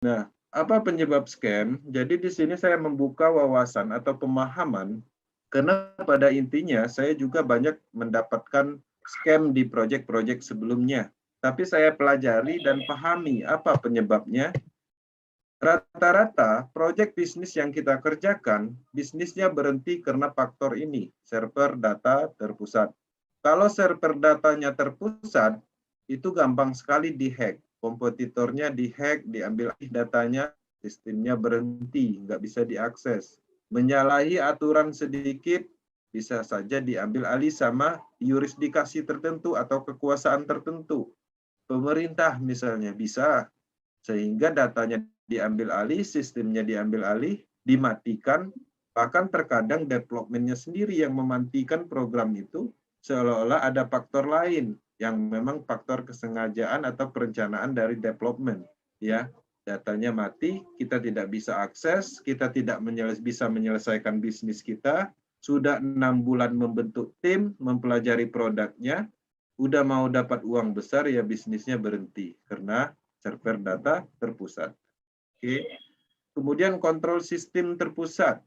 Nah, apa penyebab scam? Jadi di sini saya membuka wawasan atau pemahaman karena pada intinya saya juga banyak mendapatkan scam di proyek-proyek sebelumnya. Tapi saya pelajari dan pahami apa penyebabnya. Rata-rata proyek bisnis yang kita kerjakan, bisnisnya berhenti karena faktor ini, server data terpusat. Kalau server datanya terpusat, itu gampang sekali dihack. Kompetitornya dihack, diambil alih datanya, sistemnya berhenti, nggak bisa diakses. Menyalahi aturan sedikit, bisa saja diambil alih sama yurisdikasi tertentu atau kekuasaan tertentu. Pemerintah misalnya bisa, sehingga datanya diambil alih, sistemnya diambil alih, dimatikan, bahkan terkadang development-nya sendiri yang mematikan program itu seolah-olah ada faktor lain yang memang faktor kesengajaan atau perencanaan dari development, ya. Datanya mati, kita tidak bisa akses, kita tidak bisa menyelesaikan bisnis kita, sudah 6 bulan membentuk tim, mempelajari produknya, udah mau dapat uang besar ya bisnisnya berhenti karena server data terpusat. Oke. Kemudian kontrol sistem terpusat.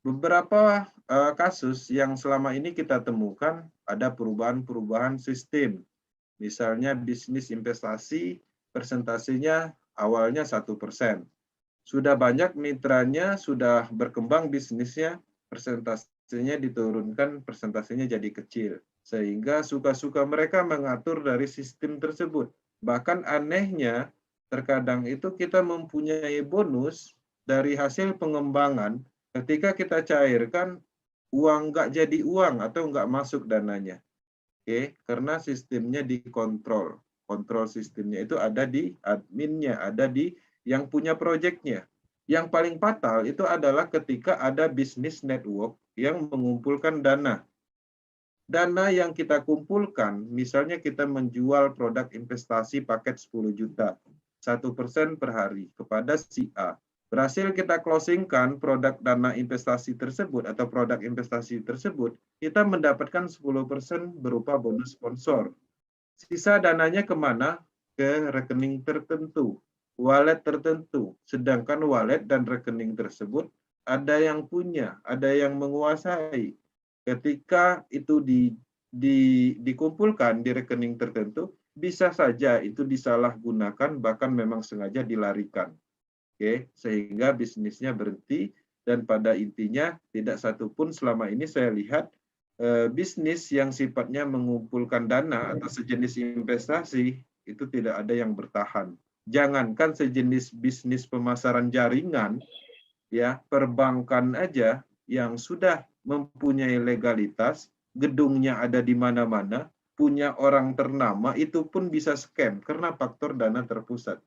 Beberapa kasus yang selama ini kita temukan ada perubahan-perubahan sistem. Misalnya bisnis investasi persentasenya awalnya 1%. Sudah banyak mitranya, sudah berkembang bisnisnya, persentasenya diturunkan, persentasenya jadi kecil. Sehingga suka-suka mereka mengatur dari sistem tersebut. Bahkan anehnya, terkadang itu kita mempunyai bonus dari hasil pengembangan ketika kita cairkan uang nggak jadi uang atau nggak masuk dananya. Oke, karena sistemnya dikontrol. Kontrol sistemnya itu ada di adminnya, ada di yang punya proyeknya. Yang paling fatal itu adalah ketika ada bisnis network yang mengumpulkan dana. Dana yang kita kumpulkan, misalnya kita menjual produk investasi paket 10 juta, 1% per hari kepada si A. Berhasil kita closingkan produk dana investasi tersebut atau produk investasi tersebut, kita mendapatkan 10% berupa bonus sponsor. Sisa dananya kemana? Ke rekening tertentu, wallet tertentu. Sedangkan wallet dan rekening tersebut ada yang punya, ada yang menguasai. Ketika itu dikumpulkan di rekening tertentu, bisa saja itu disalahgunakan, bahkan memang sengaja dilarikan. Oke, sehingga bisnisnya berhenti dan pada intinya tidak satupun selama ini saya lihat bisnis yang sifatnya mengumpulkan dana atau sejenis investasi itu tidak ada yang bertahan. Jangankan sejenis bisnis pemasaran jaringan, ya perbankan aja yang sudah mempunyai legalitas, gedungnya ada di mana-mana, punya orang ternama, itu pun bisa scam karena faktor dana terpusat.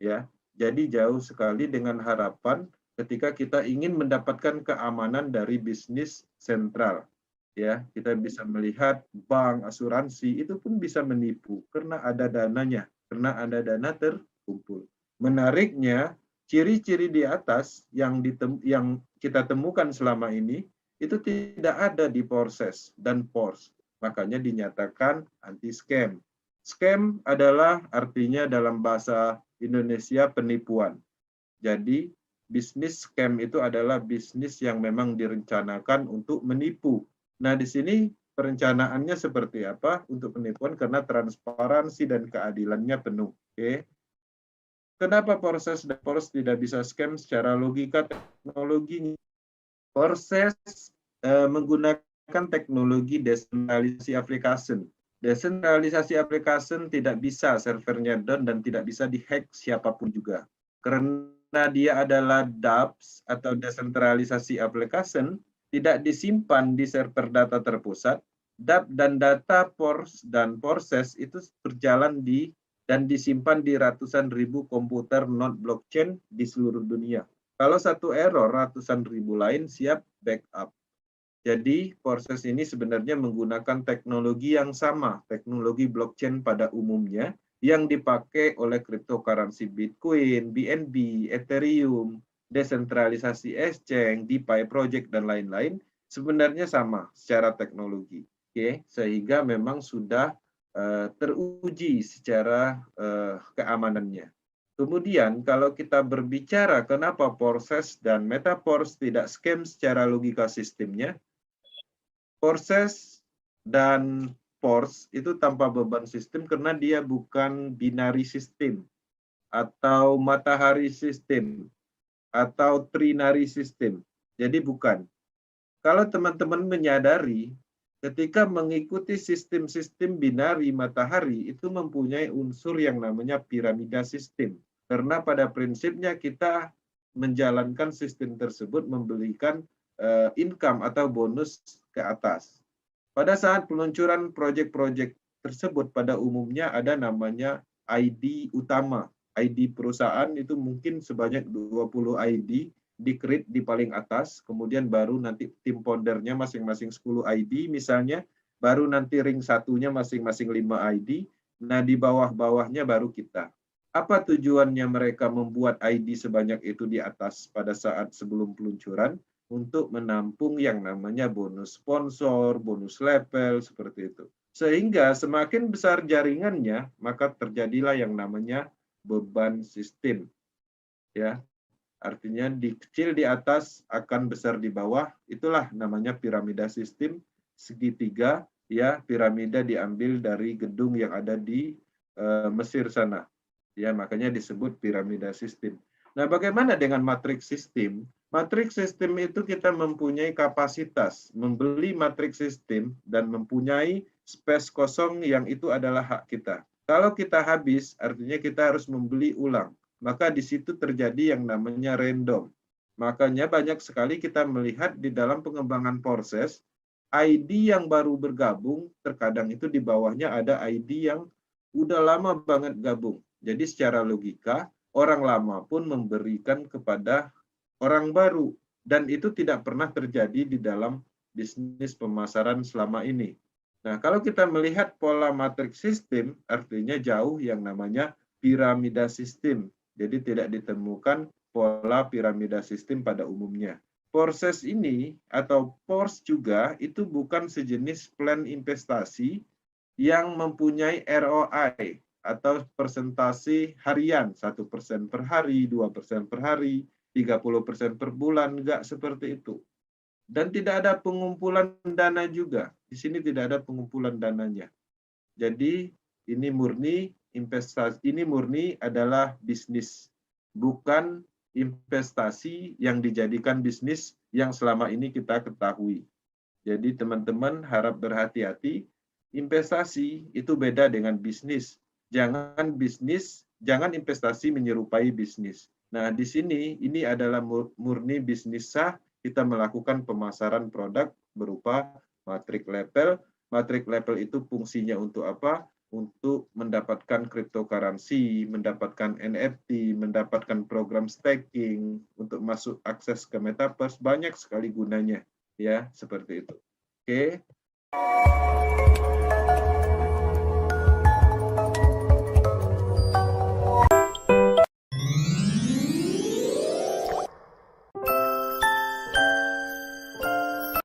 Ya, jadi jauh sekali dengan harapan ketika kita ingin mendapatkan keamanan dari bisnis sentral. Ya, kita bisa melihat bank, asuransi itu pun bisa menipu karena ada dananya, karena ada dana terkumpul. Menariknya, ciri-ciri di atas yang kita temukan selama ini itu tidak ada di Porses dan Pors. Makanya dinyatakan anti scam. Scam adalah artinya dalam bahasa Indonesia penipuan. Jadi bisnis scam itu adalah bisnis yang memang direncanakan untuk menipu. Nah, di sini perencanaannya seperti apa untuk penipuan karena transparansi dan keadilannya penuh. Oke. Kenapa Porses dan Pors tidak bisa scam secara logika teknologinya? Porses menggunakan teknologi desentralisasi application. Desentralisasi application tidak bisa servernya down dan tidak bisa dihack siapapun juga. Karena dia adalah DApps atau desentralisasi application, tidak disimpan di server data terpusat, DApp dan data Pors dan Porses itu berjalan dan disimpan di ratusan ribu komputer non blockchain di seluruh dunia. Kalau satu error, ratusan ribu lain siap backup. Jadi proses ini sebenarnya menggunakan teknologi yang sama, teknologi blockchain pada umumnya, yang dipakai oleh cryptocurrency Bitcoin, BNB, Ethereum, desentralisasi exchange, DeFi project, dan lain-lain, sebenarnya sama secara teknologi. Oke, sehingga memang sudah teruji secara keamanannya. Kemudian kalau kita berbicara kenapa Porses dan Metapors tidak scam secara logika sistemnya, Porses dan Pors itu tanpa beban sistem karena dia bukan binary system atau matahari sistem atau trinary system. Jadi bukan. Kalau teman-teman menyadari ketika mengikuti sistem-sistem binari matahari itu mempunyai unsur yang namanya piramida sistem. Karena pada prinsipnya kita menjalankan sistem tersebut memberikan income atau bonus ke atas. Pada saat peluncuran proyek-proyek tersebut pada umumnya ada namanya ID utama. ID perusahaan itu mungkin sebanyak 20 ID di-create di paling atas, kemudian baru nanti tim foundernya masing-masing 10 ID misalnya, baru nanti ring satunya masing-masing 5 ID, nah di bawah-bawahnya baru kita. Apa tujuannya mereka membuat ID sebanyak itu di atas pada saat sebelum peluncuran? Untuk menampung yang namanya bonus sponsor, bonus level, seperti itu. Sehingga semakin besar jaringannya, maka terjadilah yang namanya beban sistem. Ya, artinya di kecil di atas akan besar di bawah, itulah namanya piramida sistem segitiga. Ya, piramida diambil dari gedung yang ada di Mesir sana. Ya, makanya disebut piramida sistem. Nah, bagaimana dengan matriks sistem? Matriks sistem itu kita mempunyai kapasitas membeli matriks sistem dan mempunyai space kosong yang itu adalah hak kita. Kalau kita habis, artinya kita harus membeli ulang. Maka di situ terjadi yang namanya random. Makanya banyak sekali kita melihat di dalam pengembangan proses, ID yang baru bergabung, terkadang itu di bawahnya ada ID yang udah lama banget gabung. Jadi secara logika, orang lama pun memberikan kepada orang baru. Dan itu tidak pernah terjadi di dalam bisnis pemasaran selama ini. Nah, kalau kita melihat pola matriks sistem, artinya jauh yang namanya piramida sistem. Jadi tidak ditemukan pola piramida sistem pada umumnya. Proses ini atau PORS juga itu bukan sejenis plan investasi yang mempunyai ROI atau persentase harian, 1% per hari, 2% per hari, 30% per bulan, enggak seperti itu. Dan tidak ada pengumpulan dana juga. Di sini tidak ada pengumpulan dananya. Jadi ini murni investasi, ini murni adalah bisnis, bukan investasi yang dijadikan bisnis yang selama ini kita ketahui. Jadi teman-teman harap berhati-hati, investasi itu beda dengan bisnis. Jangan investasi menyerupai bisnis. Nah, di sini ini adalah murni bisnis sah, kita melakukan pemasaran produk berupa matriks level. Matriks level itu fungsinya untuk apa? Untuk mendapatkan cryptocurrency, mendapatkan NFT, mendapatkan program staking, untuk masuk akses ke metaverse, banyak sekali gunanya. Ya, seperti itu. Oke.